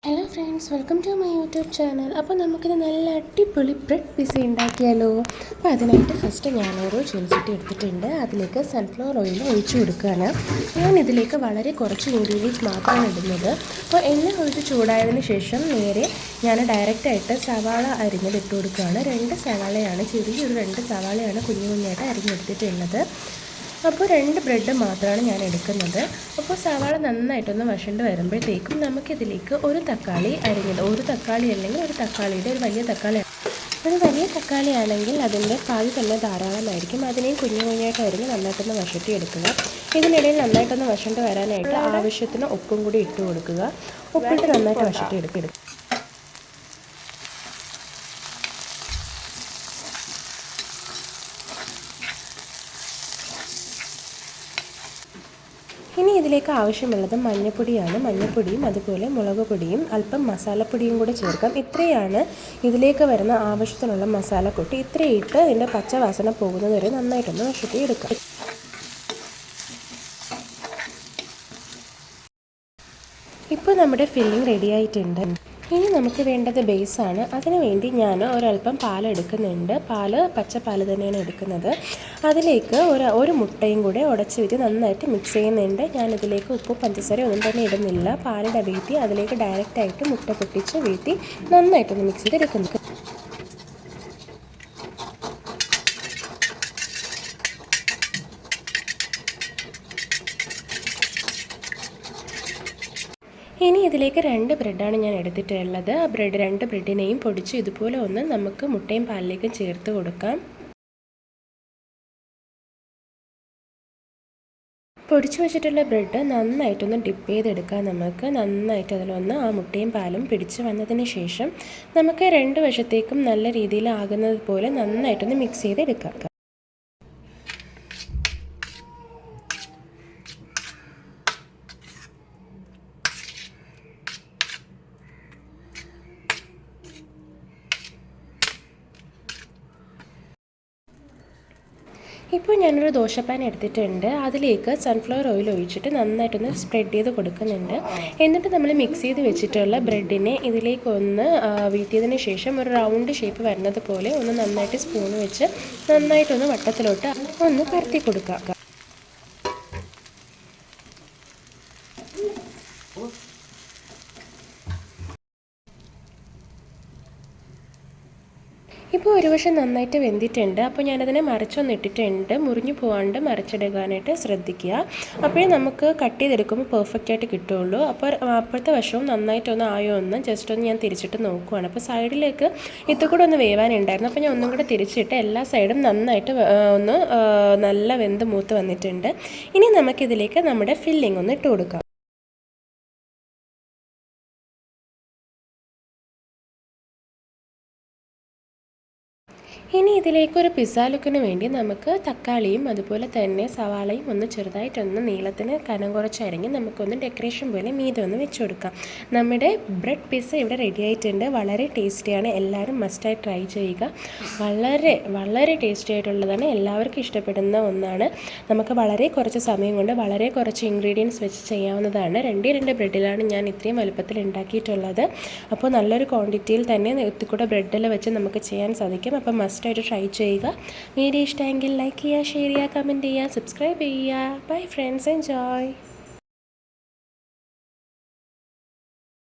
Hello friends, welcome to my YouTube channel. അപ്പോൾ നമുക്കിത് നല്ല അടിപൊളി ബ്രെഡ് പിസ്സ ഉണ്ടാക്കിയാലോ. അപ്പോൾ അതിനായിട്ട് ഫസ്റ്റ് ഞാനൊരു ചീനച്ചട്ടി എടുത്തിട്ടുണ്ട്. അതിലേക്ക് സൺഫ്ലവർ ഓയിൽ ഒഴിച്ചു കൊടുക്കുകയാണ്. ഞാൻ ഇതിലേക്ക് വളരെ കുറച്ച് ഇൻഗ്രീഡിയൻസ് മാത്രമാണ് ഇടുന്നത്. അപ്പോൾ എണ്ണ ഒഴിച്ച് ചൂടായതിന് ശേഷം നേരെ ഞാൻ ഡയറക്റ്റായിട്ട് സവാള അരിഞ്ഞത് ഇട്ട് കൊടുക്കുകയാണ്. രണ്ട് സവാളയാണ് കുഞ്ഞു കുഞ്ഞായിട്ട് അരിഞ്ഞെടുത്തിട്ടുള്ളത്. അപ്പോൾ 2 ബ്രെഡ് മാത്രമാണ് ഞാൻ എടുക്കുന്നത്. അപ്പോൾ സവാള നന്നായിട്ടൊന്ന് വഴണ്ട് വരുമ്പോഴത്തേക്കും നമുക്കിതിലേക്ക് ഒരു തക്കാളി അരിഞ്ഞത്, ഒരു തക്കാളി അല്ലെങ്കിൽ ഒരു തക്കാളിയുടെ ഒരു വലിയ തക്കാളി ആണെങ്കിൽ അതിൻ്റെ പാതി തന്നെ ധാരാളമായിരിക്കും. അതിനെയും കുഞ്ഞു കുഞ്ഞായിട്ട് അരിഞ്ഞ് നന്നായിട്ടൊന്ന് വഴറ്റി എടുക്കുക. ഇതിനിടയിൽ നന്നായിട്ടൊന്ന് വഴണ്ട് വരാനായിട്ട് ആവശ്യത്തിന് ഉപ്പും കൂടി ഇട്ട് കൊടുക്കുക. ഉപ്പിട്ട് നന്നായിട്ട് വഴറ്റി എടുക്കുക. ഇനി ഇതിലേക്ക് ആവശ്യമുള്ളത് മഞ്ഞൾപ്പൊടിയാണ്. മഞ്ഞൾപ്പൊടിയും അതുപോലെ മുളക് പൊടിയും അല്പം മസാലപ്പൊടിയും കൂടെ ചേർക്കാം. ഇത്രയാണ് ഇതിലേക്ക് വരുന്ന ആവശ്യത്തിനുള്ള മസാലക്കൂട്ട്. ഇത്രയിട്ട് ഇതിൻ്റെ പച്ചവാസന പോകുന്നത് വരെ നന്നായിട്ടൊന്ന് വഴറ്റി എടുക്കാം. ഇപ്പോൾ നമ്മുടെ ഫില്ലിംഗ് റെഡി ആയിട്ടുണ്ട്. ഇനി നമുക്ക് വേണ്ടത് ബേസാണ്. അതിനു വേണ്ടി ഞാൻ ഒരല്പം പാലെടുക്കുന്നുണ്ട്. പച്ചപ്പാൽ തന്നെയാണ് എടുക്കുന്നത്. അതിലേക്ക് ഒരു മുട്ടയും കൂടെ ഉടച്ച് വെച്ച് നന്നായിട്ട് മിക്സ് ചെയ്യുന്നുണ്ട്. ഞാനിതിലേക്ക് ഉപ്പ് പഞ്ചസാര ഒന്നും തന്നെ ഇടുന്നില്ല. പാലിൻ്റെ വീട്ടി അതിലേക്ക് ഡയറക്റ്റായിട്ട് മുട്ട പൊട്ടിച്ച് വീട്ടി നന്നായിട്ടൊന്ന് മിക്സ് ചെയ്തെടുക്കുന്നു. ഇനി ഇതിലേക്ക് 2 ബ്രെഡാണ് ഞാൻ എടുത്തിട്ടുള്ളത്. ആ 2 ബ്രെഡിനെയും പൊടിച്ച് ഇതുപോലെ ഒന്ന് നമുക്ക് മുട്ടയും പാലിലേക്കും ചേർത്ത് കൊടുക്കാം. പൊടിച്ചു വെച്ചിട്ടുള്ള ബ്രെഡ് നന്നായിട്ടൊന്ന് ഡിപ്പ് ചെയ്തെടുക്കാം. നമുക്ക് നന്നായിട്ട് അതിലൊന്ന് ആ മുട്ടയും പാലും പിടിച്ച് വന്നതിന് ശേഷം നമുക്ക് 2 വശത്തേക്കും നല്ല രീതിയിൽ ആകുന്നത് പോലെ നന്നായിട്ടൊന്ന് മിക്സ് ചെയ്തെടുക്കാം. ഇപ്പോൾ ഞാനൊരു ദോശപ്പാൻ എടുത്തിട്ടുണ്ട്. അതിലേക്ക് സൺഫ്ലവർ ഓയിൽ ഒഴിച്ചിട്ട് നന്നായിട്ടൊന്ന് സ്പ്രെഡ് ചെയ്ത് കൊടുക്കുന്നുണ്ട്. എന്നിട്ട് നമ്മൾ മിക്സ് ചെയ്ത് വെച്ചിട്ടുള്ള ബ്രെഡിനെ ഇതിലേക്കൊന്ന് വീട്ടിയതിന് ശേഷം ഒരു റൗണ്ട് ഷേപ്പ് വരുന്നത് പോലെ ഒന്ന് നന്നായിട്ട് സ്പൂൺ വെച്ച് നന്നായിട്ടൊന്ന് വട്ടത്തിലോട്ട് ഒന്ന് പരത്തി കൊടുക്കുക. ഇപ്പോൾ ഒരു വശം നന്നായിട്ട് വെന്തിട്ടുണ്ട്. അപ്പോൾ ഞാനതിനെ മറിച്ചൊന്നിട്ടിട്ടുണ്ട്. മുറിഞ്ഞു പോകാണ്ട് മറിച്ചിടുവാനായിട്ട് ശ്രദ്ധിക്കുക. അപ്പോഴേ നമുക്ക് കട്ട് ചെയ്തെടുക്കുമ്പോൾ പെർഫെക്റ്റ് ആയിട്ട് കിട്ടുള്ളൂ. അപ്പോൾ അപ്പോഴത്തെ വശവും നന്നായിട്ടൊന്ന് ആയോ ഒന്ന് ജസ്റ്റ് ഒന്ന് ഞാൻ തിരിച്ചിട്ട് നോക്കുവാണ്. അപ്പോൾ സൈഡിലേക്ക് ഇതുകൂടെ ഒന്ന് വേവാനുണ്ടായിരുന്നു. അപ്പോൾ ഞാൻ ഒന്നും കൂടെ തിരിച്ചിട്ട് എല്ലാ സൈഡും നന്നായിട്ട് ഒന്ന് നല്ല വെന്ത് മൂത്ത് വന്നിട്ടുണ്ട്. ഇനി നമുക്കിതിലേക്ക് നമ്മുടെ ഫില്ലിംഗ് ഒന്ന് ഇട്ട് കൊടുക്കാം. ഇനി ഇതിലേക്കൊരു പിസ്സ ലുക്കിന് വേണ്ടി നമുക്ക് തക്കാളിയും അതുപോലെ തന്നെ സവാളയും ഒന്ന് ചെറുതായിട്ടൊന്ന് നീളത്തിന് കനം കുറച്ചരിഞ്ഞ് നമുക്കൊന്ന് ഡെക്കറേഷൻ പോലെ മീതെ ഒന്ന് വെച്ച് കൊടുക്കാം. നമ്മുടെ ബ്രെഡ് പിസ്സ ഇവിടെ റെഡി ആയിട്ടുണ്ട്. വളരെ ടേസ്റ്റിയാണ്. എല്ലാവരും മസ്റ്റായി ട്രൈ ചെയ്യുക. വളരെ ടേസ്റ്റി ആയിട്ടുള്ളതാണ്. എല്ലാവർക്കും ഇഷ്ടപ്പെടുന്ന ഒന്നാണ്. നമുക്ക് വളരെ കുറച്ച് സമയം കൊണ്ട് വളരെ കുറച്ച് ഇൻഗ്രീഡിയൻസ് വെച്ച് ചെയ്യാവുന്നതാണ്. 2 ബ്രെഡിലാണ് ഞാൻ ഇത്രയും വലുപ്പത്തിൽ ഉണ്ടാക്കിയിട്ടുള്ളത്. അപ്പോൾ നല്ലൊരു ക്വാണ്ടിറ്റിയിൽ തന്നെ കൂടെ ബ്രെഡിൽ വെച്ച് നമുക്ക് ചെയ്യാൻ സാധിക്കും. അപ്പോൾ മസ്റ്റായിട്ട് ട്രൈ ചെയ്യുക. വീഡിയോ ഇഷ്ടമെങ്കിൽ ലൈക്ക് ചെയ്യുക, ഷെയർ ചെയ്യുക, കമൻറ്റ് ചെയ്യുക, സബ്സ്ക്രൈബ് ചെയ്യുക. Bye friends, enjoy.